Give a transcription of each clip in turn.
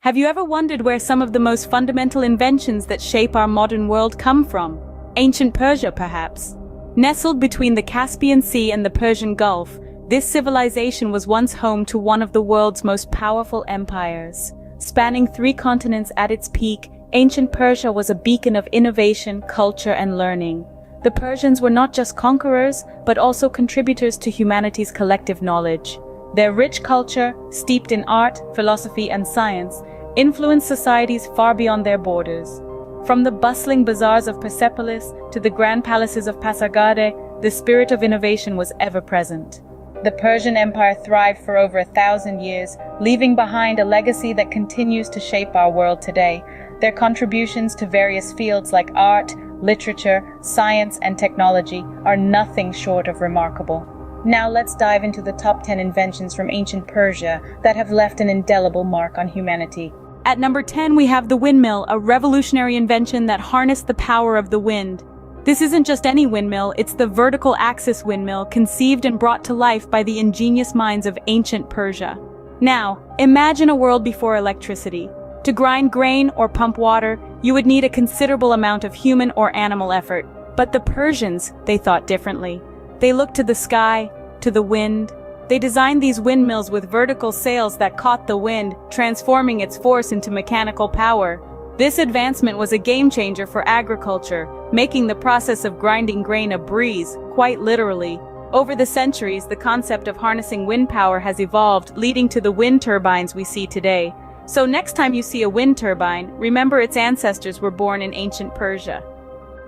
Have you ever wondered where some of the most fundamental inventions that shape our modern world come from? Ancient Persia, perhaps? Nestled between the Caspian Sea and the Persian Gulf, this civilization was once home to one of the world's most powerful empires. Spanning 3 continents at its peak, ancient Persia was a beacon of innovation, culture, and learning. The Persians were not just conquerors, but also contributors to humanity's collective knowledge. Their rich culture, steeped in art, philosophy, and science, influenced societies far beyond their borders. From the bustling bazaars of Persepolis to the grand palaces of Pasargadae, the spirit of innovation was ever present. The Persian Empire thrived for over 1,000 years, leaving behind a legacy that continues to shape our world today. Their contributions to various fields like art, literature, science, and technology are nothing short of remarkable. Now let's dive into the top 10 inventions from ancient Persia that have left an indelible mark on humanity. At number 10, we have the windmill, a revolutionary invention that harnessed the power of the wind. This isn't just any windmill, it's the vertical axis windmill conceived and brought to life by the ingenious minds of ancient Persia. Now, imagine a world before electricity. To grind grain or pump water, you would need a considerable amount of human or animal effort. But the Persians, they thought differently. They looked to the sky, to the wind. They designed these windmills with vertical sails that caught the wind, transforming its force into mechanical power. This advancement was a game changer for agriculture, making the process of grinding grain a breeze, quite literally. Over the centuries, the concept of harnessing wind power has evolved, leading to the wind turbines we see today. So next time you see a wind turbine, remember its ancestors were born in ancient Persia.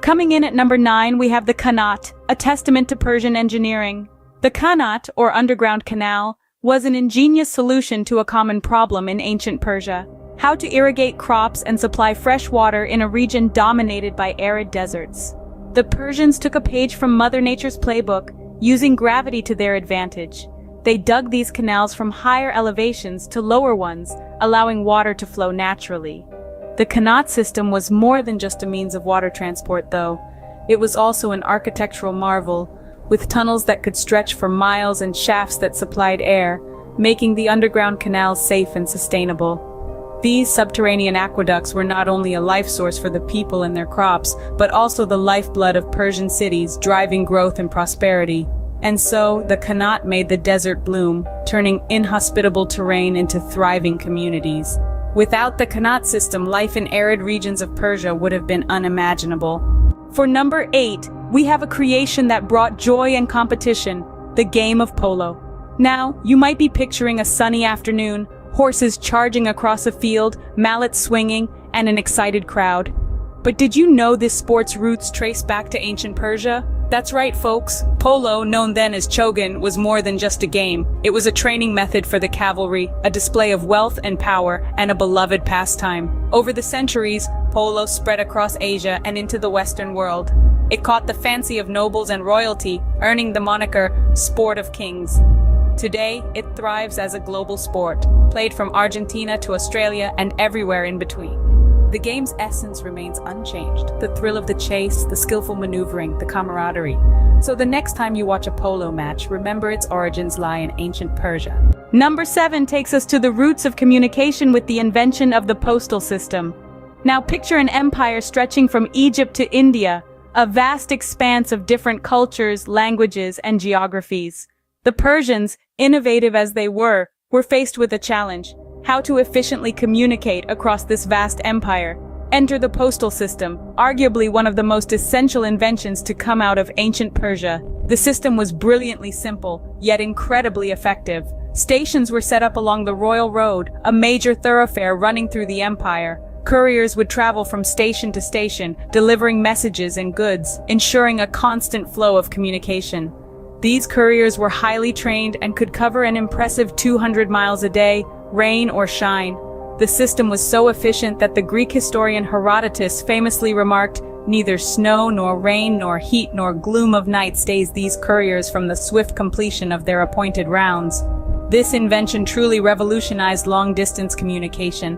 Coming in at number 9, we have the Qanat, a testament to Persian engineering. The Qanat, or underground canal, was an ingenious solution to a common problem in ancient Persia: how to irrigate crops and supply fresh water in a region dominated by arid deserts. The Persians took a page from Mother Nature's playbook, using gravity to their advantage. They dug these canals from higher elevations to lower ones, allowing water to flow naturally. The Qanat system was more than just a means of water transport, though. It was also an architectural marvel, with tunnels that could stretch for miles and shafts that supplied air, making the underground canals safe and sustainable. These subterranean aqueducts were not only a life source for the people and their crops, but also the lifeblood of Persian cities, driving growth and prosperity. And so, the Qanat made the desert bloom, turning inhospitable terrain into thriving communities. Without the Qanat system, life in arid regions of Persia would have been unimaginable. For number 8, we have a creation that brought joy and competition: the game of polo. Now, you might be picturing a sunny afternoon, horses charging across a field, mallets swinging, and an excited crowd. But did you know this sport's roots trace back to ancient Persia? That's right, folks. Polo, known then as chogan, was more than just a game. It was a training method for the cavalry, a display of wealth and power, and a beloved pastime. Over the centuries, polo spread across Asia and into the Western world. It caught the fancy of nobles and royalty, earning the moniker "Sport of Kings." Today, it thrives as a global sport, played from Argentina to Australia and everywhere in between. The game's essence remains unchanged: the thrill of the chase, the skillful maneuvering, the camaraderie. So the next time you watch a polo match, remember its origins lie in ancient Persia. Number 7 takes us to the roots of communication with the invention of the postal system. Now picture an empire stretching from Egypt to India, a vast expanse of different cultures, languages, and geographies. The Persians, innovative as they were faced with a challenge: how to efficiently communicate across this vast empire. Enter the postal system, arguably one of the most essential inventions to come out of ancient Persia. The system was brilliantly simple, yet incredibly effective. Stations were set up along the Royal Road, a major thoroughfare running through the empire. Couriers would travel from station to station, delivering messages and goods, ensuring a constant flow of communication. These couriers were highly trained and could cover an impressive 200 miles a day, rain or shine. The system was so efficient that the Greek historian Herodotus famously remarked, "Neither snow nor rain nor heat nor gloom of night stays these couriers from the swift completion of their appointed rounds." This invention truly revolutionized long-distance communication.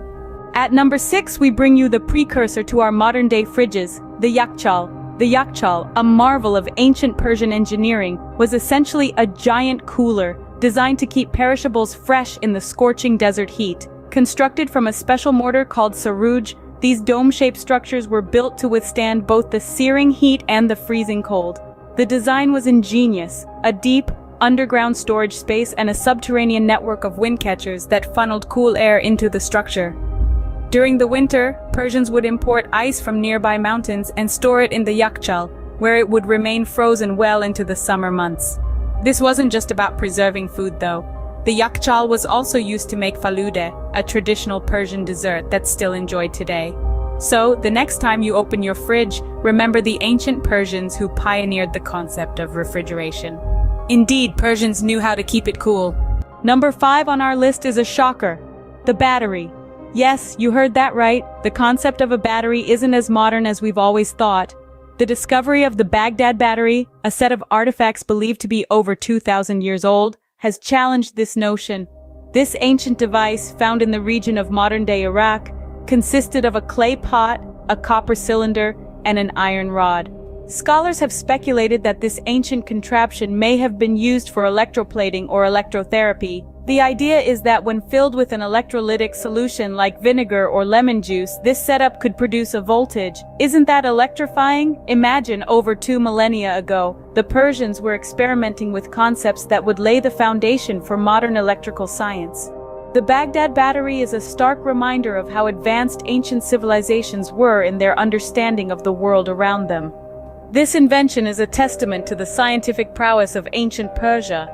At number 6, we bring you the precursor to our modern-day fridges, the yakhchal. The yakhchal, a marvel of ancient Persian engineering, was essentially a giant cooler designed to keep perishables fresh in the scorching desert heat. Constructed from a special mortar called saruj, these dome-shaped structures were built to withstand both the searing heat and the freezing cold. The design was ingenious, a deep, underground storage space and a subterranean network of wind catchers that funneled cool air into the structure. During the winter, Persians would import ice from nearby mountains and store it in the yakhchal, where it would remain frozen well into the summer months. This wasn't just about preserving food though. The yakhchal was also used to make falude, a traditional Persian dessert that's still enjoyed today. So, the next time you open your fridge, remember the ancient Persians who pioneered the concept of refrigeration. Indeed, Persians knew how to keep it cool. Number 5 on our list is a shocker: the battery. Yes, you heard that right. The concept of a battery isn't as modern as we've always thought. The discovery of the Baghdad battery, a set of artifacts believed to be over 2,000 years old, has challenged this notion. This ancient device, found in the region of modern-day Iraq, consisted of a clay pot, a copper cylinder, and an iron rod. Scholars have speculated that this ancient contraption may have been used for electroplating or electrotherapy. The idea is that when filled with an electrolytic solution like vinegar or lemon juice, this setup could produce a voltage. Isn't that electrifying? Imagine, over 2 millennia ago, the Persians were experimenting with concepts that would lay the foundation for modern electrical science. The Baghdad battery is a stark reminder of how advanced ancient civilizations were in their understanding of the world around them. This invention is a testament to the scientific prowess of ancient Persia.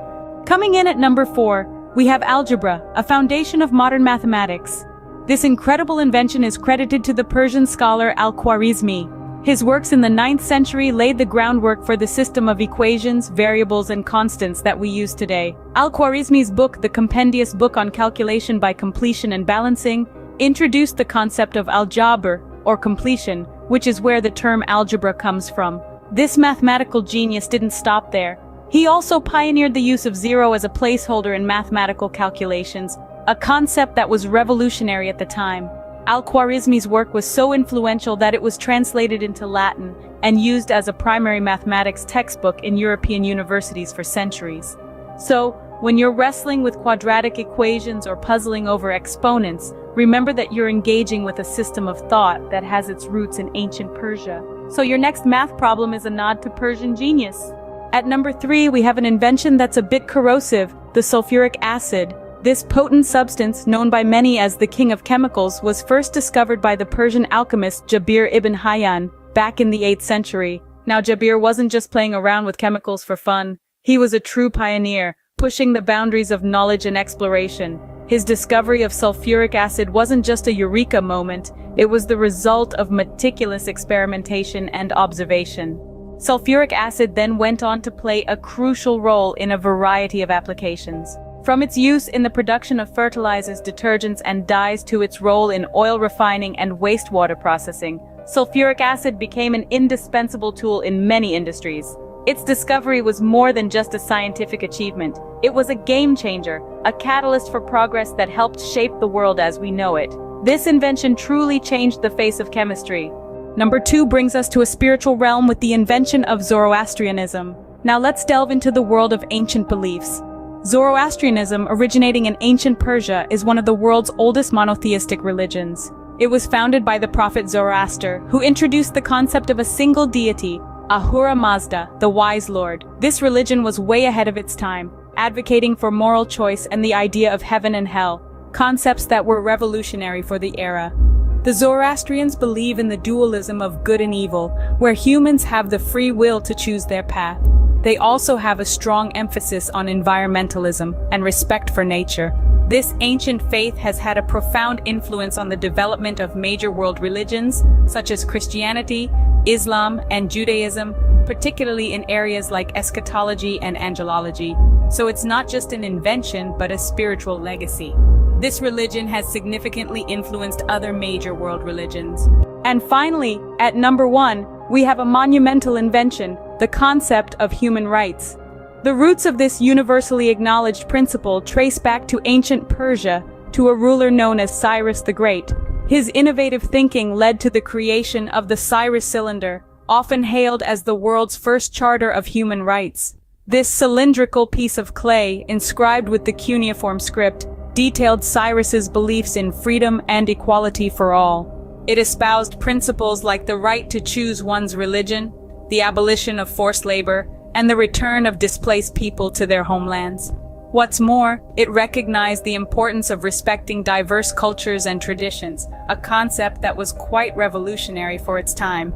Coming in at number 4, we have algebra, a foundation of modern mathematics. This incredible invention is credited to the Persian scholar Al-Khwarizmi. His works in the 9th century laid the groundwork for the system of equations, variables, and constants that we use today. Al-Khwarizmi's book, The Compendious Book on Calculation by Completion and Balancing, introduced the concept of al-jabr, or completion, which is where the term algebra comes from. This mathematical genius didn't stop there. He also pioneered the use of zero as a placeholder in mathematical calculations, a concept that was revolutionary at the time. Al-Khwarizmi's work was so influential that it was translated into Latin and used as a primary mathematics textbook in European universities for centuries. So, when you're wrestling with quadratic equations or puzzling over exponents, remember that you're engaging with a system of thought that has its roots in ancient Persia. So your next math problem is a nod to Persian genius. At number 3, we have an invention that's a bit corrosive: the sulfuric acid. This potent substance, known by many as the king of chemicals, was first discovered by the Persian alchemist Jabir ibn Hayyan back in the 8th century. Now, Jabir wasn't just playing around with chemicals for fun. He was a true pioneer, pushing the boundaries of knowledge and exploration. His discovery of sulfuric acid wasn't just a eureka moment, it was the result of meticulous experimentation and observation. Sulfuric acid then went on to play a crucial role in a variety of applications. From its use in the production of fertilizers, detergents, and dyes to its role in oil refining and wastewater processing, sulfuric acid became an indispensable tool in many industries. Its discovery was more than just a scientific achievement. It was a game changer, a catalyst for progress that helped shape the world as we know it. This invention truly changed the face of chemistry. Number 2 brings us to a spiritual realm with the invention of Zoroastrianism. Now let's delve into the world of ancient beliefs. Zoroastrianism, originating in ancient Persia, is one of the world's oldest monotheistic religions. It was founded by the prophet Zoroaster, who introduced the concept of a single deity, Ahura Mazda, the wise lord. This religion was way ahead of its time, advocating for moral choice and the idea of heaven and hell, concepts that were revolutionary for the era. The Zoroastrians believe in the dualism of good and evil, where humans have the free will to choose their path. They also have a strong emphasis on environmentalism and respect for nature. This ancient faith has had a profound influence on the development of major world religions, such as Christianity, Islam, and Judaism, particularly in areas like eschatology and angelology. So it's not just an invention, but a spiritual legacy. This religion has significantly influenced other major world religions. And finally, at number 1, we have a monumental invention: the concept of human rights. The roots of this universally acknowledged principle trace back to ancient Persia, to a ruler known as Cyrus the Great. His innovative thinking led to the creation of the Cyrus Cylinder, often hailed as the world's first charter of human rights. This cylindrical piece of clay, inscribed with the cuneiform script, detailed Cyrus's beliefs in freedom and equality for all. It espoused principles like the right to choose one's religion, the abolition of forced labor, and the return of displaced people to their homelands. What's more, it recognized the importance of respecting diverse cultures and traditions, a concept that was quite revolutionary for its time.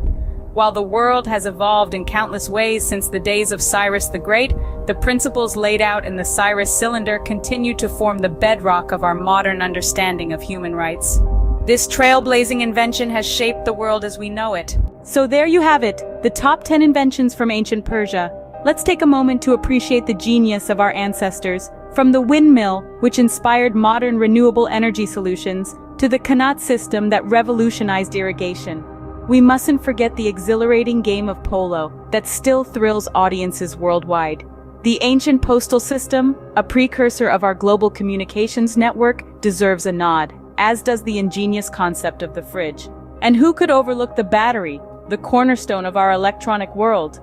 While the world has evolved in countless ways since the days of Cyrus the Great, the principles laid out in the Cyrus Cylinder continue to form the bedrock of our modern understanding of human rights. This trailblazing invention has shaped the world as we know it. So there you have it, the top 10 inventions from ancient Persia. Let's take a moment to appreciate the genius of our ancestors, from the windmill, which inspired modern renewable energy solutions, to the qanat system that revolutionized irrigation. We mustn't forget the exhilarating game of polo that still thrills audiences worldwide. The ancient postal system, a precursor of our global communications network, deserves a nod, as does the ingenious concept of the fridge. And who could overlook the battery, the cornerstone of our electronic world?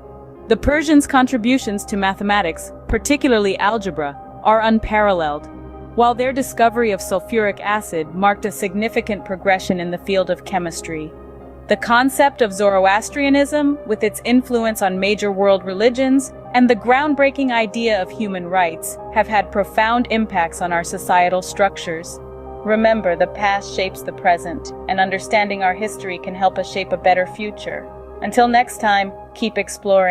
The Persians' contributions to mathematics, particularly algebra, are unparalleled. While their discovery of sulfuric acid marked a significant progression in the field of chemistry, the concept of Zoroastrianism, with its influence on major world religions, and the groundbreaking idea of human rights, have had profound impacts on our societal structures. Remember, the past shapes the present, and understanding our history can help us shape a better future. Until next time, keep exploring.